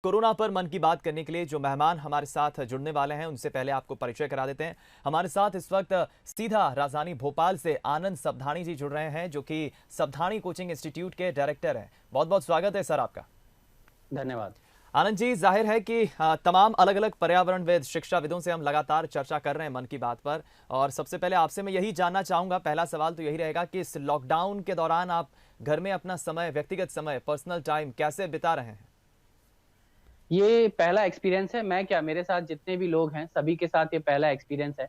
Corona पर मन की बात करने के लिए जो मेहमान हमारे साथ जुड़ने वाले हैं उनसे पहले आपको परिचय करा देते हैं। हमारे साथ इस वक्त सीधा राजधानी भोपाल से आनंद सबधानी जी जुड़ रहे हैं, जो कि सबधानी कोचिंग इंस्टीट्यूट के डायरेक्टर हैं। बहुत बहुत स्वागत है सर आपका। धन्यवाद। आनंद जी, जाहिर है कि तमाम अलग अलग पर्यावरणविद शिक्षाविदों से हम लगातार चर्चा कर रहे हैं मन की बात पर, और सबसे पहले आपसे मैं यही जानना चाहूंगा, पहला सवाल तो यही रहेगा कि इस लॉकडाउन के दौरान आप घर में अपना समय, व्यक्तिगत समय, पर्सनल टाइम कैसे बिता रहे हैं? ये पहला एक्सपीरियंस है। मैं क्या, मेरे साथ जितने भी लोग हैं सभी के साथ ये पहला एक्सपीरियंस है।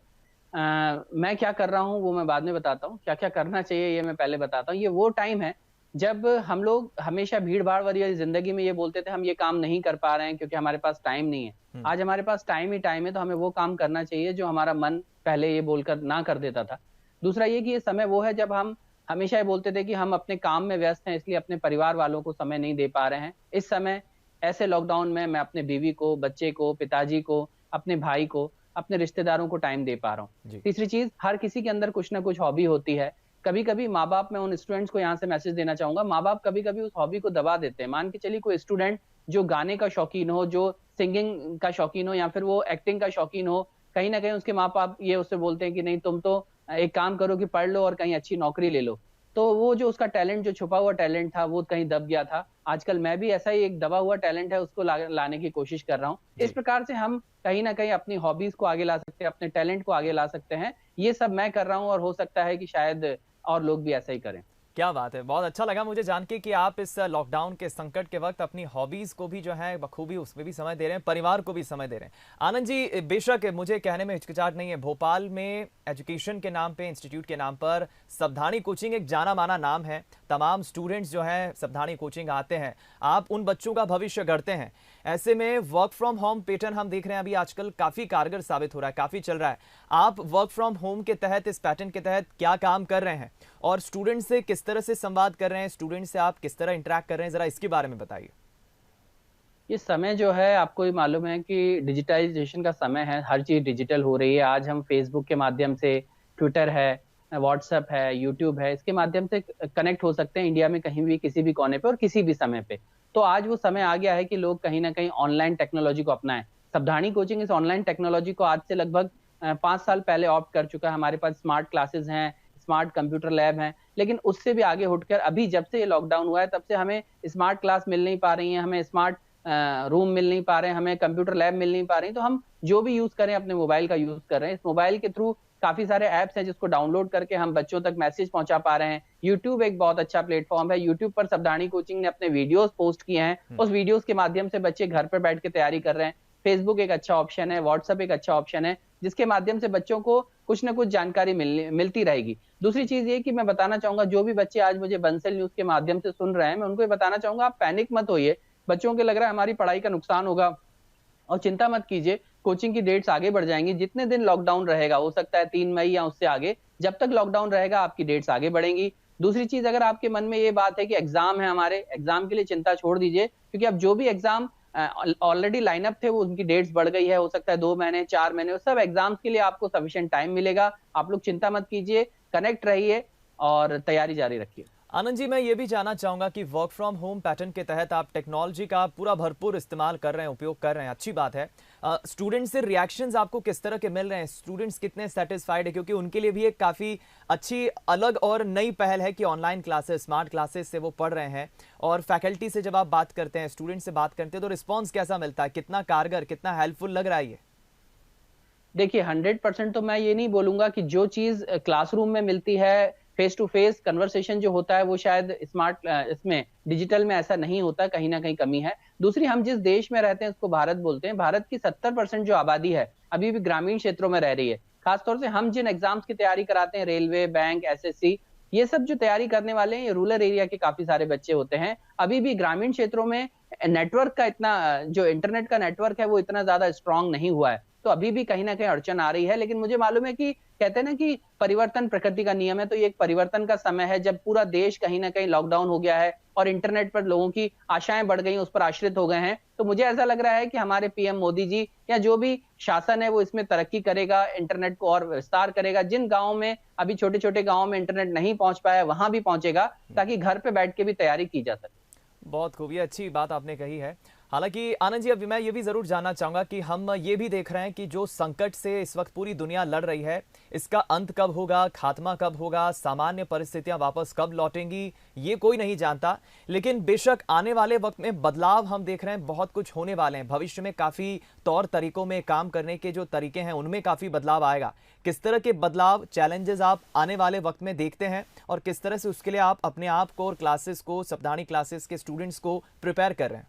मैं क्या कर रहा हूँ वो मैं बाद में बताता हूँ, क्या क्या करना चाहिए ये मैं पहले बताता हूँ। ये वो टाइम है जब हम लोग हमेशा भीड़ भाड़ वाली जिंदगी में ये बोलते थे हम ये काम नहीं कर पा रहे हैं क्योंकि हमारे पास टाइम नहीं है। आज हमारे पास टाइम ही टाइम है, तो हमें वो काम करना चाहिए जो हमारा मन पहले ये बोलकर ना कर देता था। दूसरा ये कि ये समय वो है जब हम हमेशा ये बोलते थे कि हम अपने काम में व्यस्त हैं, इसलिए अपने परिवार वालों को समय नहीं दे पा रहे हैं। इस समय ऐसे लॉकडाउन में मैं अपने बीवी को, बच्चे को, पिताजी को, अपने भाई को, अपने रिश्तेदारों को टाइम दे पा रहा हूँ। जी। तीसरी चीज, हर किसी के अंदर कुछ ना कुछ हॉबी होती है। कभी कभी माँ बाप, मैं उन स्टूडेंट्स को यहाँ से मैसेज देना चाहूंगा, माँ बाप कभी कभी उस हॉबी को दबा देते हैं। मान के चलिए कोई स्टूडेंट जो गाने का शौकीन हो, जो सिंगिंग का शौकीन हो, या फिर वो एक्टिंग का शौकीन हो, कहीं ना कहीं उसके माँ बाप ये उससे बोलते हैं कि नहीं, तुम तो एक काम करो कि पढ़ लो और कहीं अच्छी नौकरी ले लो। तो वो जो उसका टैलेंट, जो छुपा हुआ टैलेंट था, वो कहीं दब गया था। आजकल मैं भी ऐसा ही एक दबा हुआ टैलेंट है उसको लाने की कोशिश कर रहा हूँ। इस जी। प्रकार से हम कहीं ना कहीं अपनी हॉबीज को आगे ला सकते हैं, अपने टैलेंट को आगे ला सकते हैं। ये सब मैं कर रहा हूँ और हो सकता है कि शायद और लोग भी ऐसा ही करें। क्या बात है, बहुत अच्छा लगा मुझे जान के कि आप इस लॉकडाउन के संकट के वक्त अपनी हॉबीज को भी जो है बखूबी उसमें भी समय दे रहे हैं, परिवार को भी समय दे रहे हैं। आनंद जी, बेशक मुझे कहने में हिचकिचाहट नहीं है, भोपाल में एजुकेशन के नाम पे, इंस्टीट्यूट के नाम पर सबधानी कोचिंग एक जाना माना नाम है। तमाम स्टूडेंट्स जो हैं सबधानी कोचिंग आते हैं, आप उन बच्चों का भविष्य गढ़ते हैं। ऐसे में वर्क फ्रॉम होम पैटर्न हम देख रहे हैं अभी आजकल काफ़ी कारगर साबित हो रहा है, काफ़ी चल रहा है। आप वर्क फ्रॉम होम के तहत, इस पैटर्न के तहत क्या काम कर रहे हैं और स्टूडेंट से किस तरह से संवाद कर रहे हैं, स्टूडेंट से आप किस तरह इंटरेक्ट कर रहे हैं, जरा इसके बारे में बताइए। ये समय जो है, आपको ही मालूम है कि डिजिटाइजेशन का समय है, हर चीज डिजिटल हो रही है। आज हम फेसबुक के माध्यम से, ट्विटर है, व्हाट्सएप है, यूट्यूब है, इसके माध्यम से कनेक्ट हो सकते हैं इंडिया में कहीं भी, किसी भी कोने पे और किसी भी समय पे। तो आज वो समय आ गया है कि लोग कहीं ना कहीं ऑनलाइन टेक्नोलॉजी को अपनाएं। सबधानी कोचिंग इस ऑनलाइन टेक्नोलॉजी को आज से लगभग 5 साल पहले ऑप्ट कर चुका है। हमारे पास स्मार्ट क्लासेस हैं, स्मार्ट कंप्यूटर लैब हैं, लेकिन उससे भी आगे उठकर अभी जब से ये लॉकडाउन हुआ है तब से हमें स्मार्ट क्लास मिल नहीं पा रही है, हमें स्मार्ट रूम मिल नहीं पा रहे हैं, हमें कंप्यूटर लैब मिल नहीं पा रही। तो हम जो भी यूज करें अपने मोबाइल का यूज कर रहे हैं। इस मोबाइल के थ्रू काफी सारे ऐप्स हैं जिसको डाउनलोड करके हम बच्चों तक मैसेज पहुंचा पा रहे हैं। यूट्यूब एक बहुत अच्छा प्लेटफॉर्म है। यूट्यूब पर सबधानी कोचिंग ने अपने वीडियोस पोस्ट किए हैं, उस वीडियोस के माध्यम से बच्चे घर पर बैठ के तैयारी कर रहे हैं। फेसबुक एक अच्छा ऑप्शन है, व्हाट्सएप एक अच्छा ऑप्शन है, जिसके माध्यम से बच्चों को कुछ ना कुछ जानकारी मिलती रहेगी। दूसरी चीज ये कि मैं बताना चाहूंगा, जो भी बच्चे आज मुझे बंसल न्यूज के माध्यम से सुन रहे हैं, मैं उनको ये बताना चाहूंगा, आप पैनिक मत होइए। बच्चों के लग रहा है हमारी पढ़ाई का नुकसान होगा, और चिंता मत कीजिए, कोचिंग की डेट्स आगे बढ़ जाएंगी। जितने दिन लॉकडाउन रहेगा, हो सकता है 3 मई या उससे आगे, जब तक लॉकडाउन रहेगा आपकी डेट्स आगे बढ़ेंगी। दूसरी चीज, अगर आपके मन में ये बात है कि एग्जाम है हमारे, एग्जाम के लिए चिंता छोड़ दीजिए, क्योंकि अब जो भी एग्जाम ऑलरेडी लाइनअप थे वो उनकी डेट्स बढ़ गई है। हो सकता है 2 महीने, 4 महीने, सब एग्जाम्स के लिए आपको सफिशिएंट टाइम मिलेगा। आप लोग चिंता मत कीजिए, कनेक्ट रहिए और तैयारी जारी रखिए। आनंद जी, मैं ये भी जानना चाहूंगा कि वर्क फ्रॉम होम पैटर्न के तहत आप टेक्नोलॉजी का पूरा भरपूर इस्तेमाल कर रहे हैं, उपयोग कर रहे हैं, अच्छी बात है। स्टूडेंट से रिएक्शंस आपको किस तरह के मिल रहे हैं? स्टूडेंट्स कितने सेटिस्फाइड है? क्योंकि उनके लिए भी एक काफ़ी अच्छी, अलग और नई पहल है कि ऑनलाइन क्लासेस, स्मार्ट क्लासेस से वो पढ़ रहे हैं। और फैकल्टी से जब आप बात करते हैं, स्टूडेंट से बात करते हैं, तो रिस्पॉन्स कैसा मिलता है? कितना कारगर, कितना हेल्पफुल लग रहा है ये? देखिए, 100% तो मैं ये नहीं बोलूंगा कि जो चीज क्लासरूम में मिलती है, फेस टू फेस कन्वर्सेशन जो होता है, वो शायद स्मार्ट इसमें डिजिटल में ऐसा नहीं होता, कहीं ना कहीं कमी है। दूसरी, हम जिस देश में रहते हैं उसको भारत बोलते हैं। भारत की 70% जो आबादी है अभी भी ग्रामीण क्षेत्रों में रह रही है। खासतौर से हम जिन एग्जाम्स की तैयारी कराते हैं, रेलवे, बैंक, एसएससी, ये सब जो तैयारी करने वाले हैं, ये रूरल एरिया के काफी सारे बच्चे होते हैं। अभी भी ग्रामीण क्षेत्रों में नेटवर्क का इतना, जो इंटरनेट का नेटवर्क है वो इतना ज्यादा स्ट्रांग नहीं हुआ है। तो अभी भी कहीं ना कहीं अड़चन आ रही है, लेकिन मुझे मालूम है कि कहते हैं ना कि परिवर्तन प्रकृति का नियम है। तो ये एक परिवर्तन का समय है जब पूरा देश कहीं ना कहीं लॉकडाउन हो गया है और इंटरनेट पर लोगों की आशाएं बढ़ गई, उस पर आश्रित हो गए हैं। तो मुझे ऐसा लग रहा है कि हमारे पीएम मोदी जी या जो भी शासन है वो इसमें तरक्की करेगा, इंटरनेट को और विस्तार करेगा। जिन गाँव में अभी, छोटे छोटे गाँव में इंटरनेट नहीं पहुंच पाया, वहां भी पहुंचेगा, ताकि घर पे बैठ के भी तैयारी की जा सके। बहुत खूब, ये अच्छी बात आपने कही है। हालांकि आनंद जी, अब मैं ये भी जरूर जानना चाहूंगा कि हम ये भी देख रहे हैं कि जो संकट से इस वक्त पूरी दुनिया लड़ रही है, इसका अंत कब होगा, खात्मा कब होगा, सामान्य परिस्थितियां वापस कब लौटेंगी, ये कोई नहीं जानता। लेकिन बेशक आने वाले वक्त में बदलाव हम देख रहे हैं, बहुत कुछ होने वाले हैं। भविष्य में काफी तौर तरीकों में काम करने के जो तरीके हैं उनमें काफी बदलाव आएगा। किस तरह के बदलाव, चैलेंजेस आप आने वाले वक्त में देखते हैं और किस तरह से उसके लिए आप अपने आप को और क्लासेस को, सप्ताहनी क्लासेस के स्टूडेंट्स को प्रिपेयर कर रहे हैं?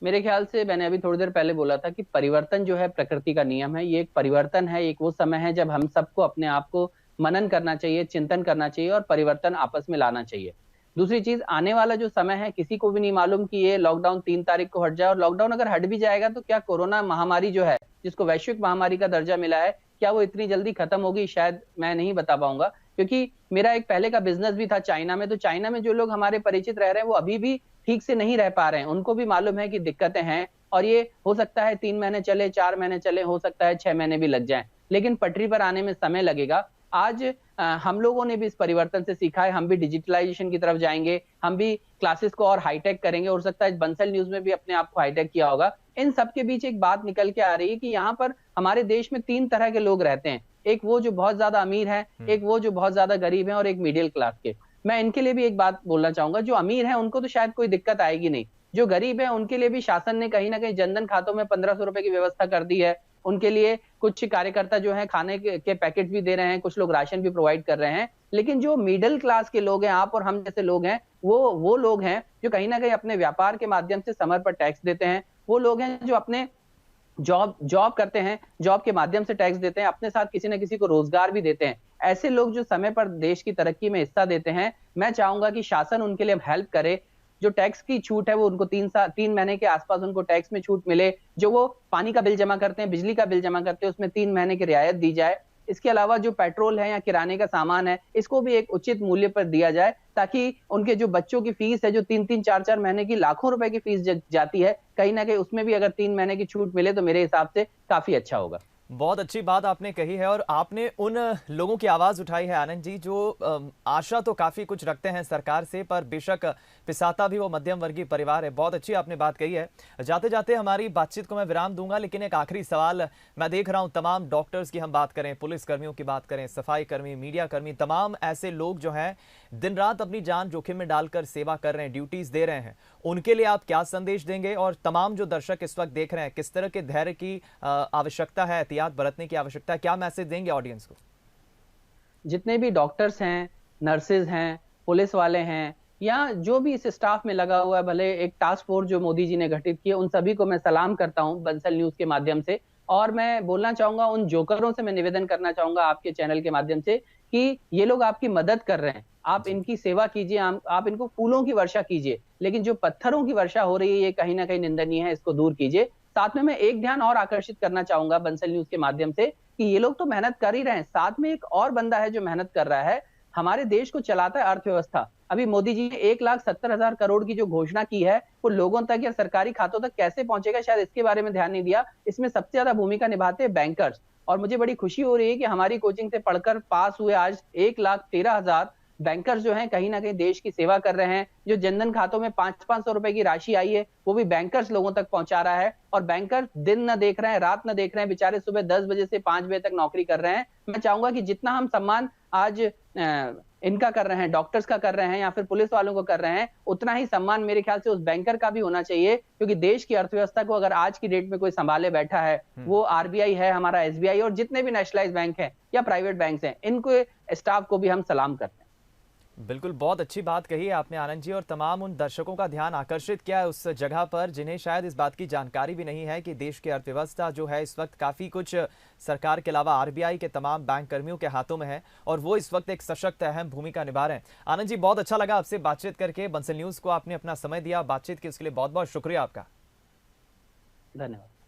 मेरे ख्याल से मैंने अभी थोड़ी देर पहले बोला था कि परिवर्तन जो है प्रकृति का नियम है। ये एक परिवर्तन है, एक वो समय है जब हम सबको अपने आप को मनन करना चाहिए, चिंतन करना चाहिए और परिवर्तन आपस में लाना चाहिए। दूसरी चीज, आने वाला जो समय है किसी को भी नहीं मालूम कि ये लॉकडाउन 3 तारीख को हट जाए, और लॉकडाउन अगर हट भी जाएगा तो क्या कोरोना महामारी जो है, जिसको वैश्विक महामारी का दर्जा मिला है, क्या वो इतनी जल्दी खत्म होगी? शायद मैं नहीं बता पाऊंगा, क्योंकि मेरा एक पहले का बिजनेस भी था चाइना में। तो चाइना में जो लोग हमारे परिचित रह रहे हैं वो अभी भी ठीक से नहीं रह पा रहे हैं, उनको भी मालूम है कि दिक्कतें हैं, और ये हो सकता है 3 महीने चले, 4 महीने चले, हो सकता है 6 महीने भी लग जाएं, लेकिन पटरी पर आने में समय लगेगा। आज हम लोगों ने भी इस परिवर्तन से सीखा है, हम भी डिजिटलाइजेशन की तरफ जाएंगे, हम भी क्लासेस को और हाईटेक करेंगे। हो सकता है बंसल न्यूज में भी अपने आप को हाईटेक किया होगा। इन सब के बीच एक बात निकल के आ रही है कि यहाँ पर हमारे देश में 3 तरह के लोग रहते हैं, एक वो जो बहुत ज्यादा अमीर है, एक वो जो बहुत ज्यादा गरीब है, और एक मिडिल क्लास के। मैं इनके लिए भी एक बात बोलना चाहूंगा, जो अमीर है उनको तो शायद कोई दिक्कत आएगी नहीं, जो गरीब है उनके लिए भी शासन ने कहीं ना कहीं जनधन खातों में 1500 रुपए की व्यवस्था कर दी है। उनके लिए कुछ कार्यकर्ता जो है खाने के पैकेट भी दे रहे हैं, कुछ लोग राशन भी प्रोवाइड कर रहे हैं। लेकिन जो मिडिल क्लास के लोग हैं, आप और हम जैसे लोग हैं, वो लोग हैं जो कहीं ना कहीं अपने व्यापार के माध्यम से समय पर टैक्स देते हैं। वो लोग हैं जो अपने जॉब करते हैं, जॉब के माध्यम से टैक्स देते हैं, अपने साथ किसी न किसी को रोजगार भी देते हैं। ऐसे लोग जो समय पर देश की तरक्की में हिस्सा देते हैं, मैं चाहूंगा कि शासन उनके लिए हेल्प करे। जो टैक्स की छूट है वो उनको 3 महीने के आसपास उनको टैक्स में छूट मिले। जो वो पानी का बिल जमा करते हैं, बिजली का बिल जमा करते हैं, उसमें 3 महीने की रियायत दी जाए। इसके अलावा जो पेट्रोल है या किराने का सामान है, इसको भी एक उचित मूल्य पर दिया जाए, ताकि उनके जो बच्चों की फीस है, जो 3-3, 4-4 महीने की लाखों रुपए की फीस जाती है, कहीं ना कहीं उसमें भी अगर 3 महीने की छूट मिले तो मेरे हिसाब से काफी अच्छा होगा। बहुत अच्छी बात आपने कही है और आपने उन लोगों की आवाज़ उठाई है आनंद जी, जो आशा तो काफ़ी कुछ रखते हैं सरकार से, पर बेशक पिसाता भी वो मध्यम वर्गीय परिवार है। बहुत अच्छी आपने बात कही है। जाते जाते हमारी बातचीत को मैं विराम दूंगा, लेकिन एक आखिरी सवाल मैं देख रहा हूं, तमाम डॉक्टर्स की हम बात करें, पुलिस कर्मियों की बात करें, सफाई कर्मी, मीडिया कर्मी, तमाम ऐसे लोग जो हैं दिन रात अपनी जान जोखिम में डालकर सेवा कर रहे हैं, ड्यूटीज़ दे रहे हैं, उनके लिए आप क्या संदेश देंगे? और तमाम जो दर्शक इस वक्त देख रहे हैं, किस तरह के धैर्य की आवश्यकता है, एहतियात बरतने की आवश्यकता है, क्या मैसेज देंगे ऑडियंस को? जितने भी डॉक्टर्स हैं, नर्सेज हैं, पुलिस वाले हैं, या जो भी इस स्टाफ में लगा हुआ है, भले एक टास्क फोर्स जो मोदी जी ने गठित की है, उन सभी को मैं सलाम करता हूं बंसल न्यूज के माध्यम से। और मैं बोलना चाहूंगा, उन जोकरों से मैं निवेदन करना चाहूंगा आपके चैनल के माध्यम से, कि ये लोग आपकी मदद कर रहे हैं, आप इनकी सेवा कीजिए, आप इनको फूलों की वर्षा कीजिए, लेकिन जो पत्थरों की वर्षा हो रही है ये कहीं ना कहीं निंदनीय है, इसको दूर कीजिए। साथ में मैं एक ध्यान और आकर्षित करना चाहूंगा बंसल न्यूज के माध्यम से, कि ये लोग तो मेहनत कर ही रहे हैं, साथ में एक और बंदा है जो मेहनत कर रहा है, हमारे देश को चलाता है अर्थव्यवस्था। अभी मोदी जी ने 1,70,000 करोड़ की जो घोषणा की है, वो लोगों तक या सरकारी खातों तक कैसे पहुंचेगा, शायद इसके बारे में ध्यान नहीं दिया। इसमें सबसे ज्यादा भूमिका निभाते हैं बैंकर्स, और मुझे बड़ी खुशी हो रही है कि हमारी कोचिंग से पढ़कर पास हुए आज 1,13,000 बैंकर्स जो हैं कहीं ना कहीं देश की सेवा कर रहे हैं। जो जनधन खातों में 500-500 रुपए की राशि आई है, वो भी बैंकर्स लोगों तक पहुंचा रहा है। और बैंकर दिन न देख रहे हैं, रात न देख रहे हैं, बेचारे सुबह 10 बजे से 5 बजे तक नौकरी कर रहे हैं। मैं चाहूंगा कि जितना हम सम्मान आज इनका कर रहे हैं, डॉक्टर्स का कर रहे हैं या फिर पुलिस वालों को कर रहे हैं, उतना ही सम्मान मेरे ख्याल से उस बैंकर का भी होना चाहिए, क्योंकि देश की अर्थव्यवस्था को अगर आज की डेट में कोई संभाले बैठा है, वो आरबीआई है, हमारा एसबीआई, और जितने भी नेशनलाइज बैंक हैं या प्राइवेट बैंक हैं, इनको स्टाफ को भी हम सलाम करते हैं। बिल्कुल, बहुत अच्छी बात कही है आपने आनंद जी, और तमाम उन दर्शकों का ध्यान आकर्षित किया है उस जगह पर जिन्हें शायद इस बात की जानकारी भी नहीं है कि देश की अर्थव्यवस्था जो है इस वक्त काफ़ी कुछ सरकार के अलावा आरबीआई के तमाम बैंक कर्मियों के हाथों में है, और वो इस वक्त एक सशक्त अहम भूमिका निभा रहे हैं। आनंद जी, बहुत अच्छा लगा आपसे बातचीत करके, बंसल न्यूज़ को आपने अपना समय दिया, बातचीत की, उसके लिए बहुत बहुत शुक्रिया आपका। धन्यवाद।